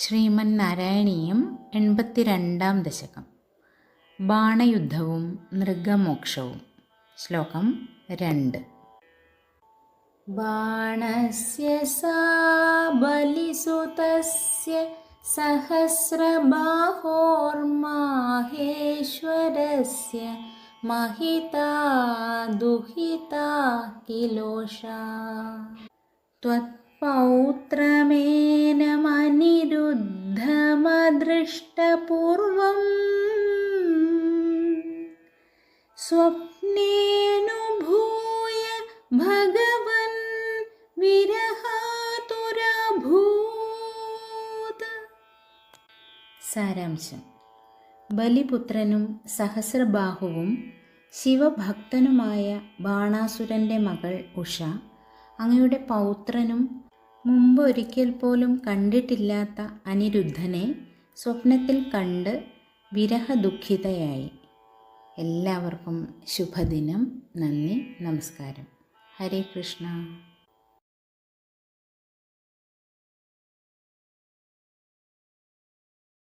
ശ്രീമന്നാരായണീയം 82-ാം ദശകം. ബാണയുദ്ധവും നൃഗമോക്ഷവും. ശ്ലോകം 2. ബാണസ്യ സാ ബലിസുതസ്യ സഹസ്രബാഹോർമാഹേശ്വരസ്യ മഹിതാ ദുഹിതാ കിലോഷാ പൗത്രമേനമനിരുദ്ധമദൃഷ്ടപൂർവം സ്വപ്നേനുഭൂയ ഭഗവൻ വിരഹാതുരഭൂത്. സാരാംശം. ബലിപുത്രനും സഹസ്രബാഹുവും ശിവഭക്തനുമായ ബാണാസുരൻ്റെ മകൾ ഉഷ അങ്ങയുടെ പൗത്രനും മുമ്പൊരിക്കൽ പോലും കണ്ടിട്ടില്ലാത്ത അനിരുദ്ധനെ സ്വപ്നത്തിൽ കണ്ട് വിരഹദുഃഖിതയായി. എല്ലാവർക്കും ശുഭദിനം. നന്ദി, നമസ്കാരം. ഹരേ കൃഷ്ണ.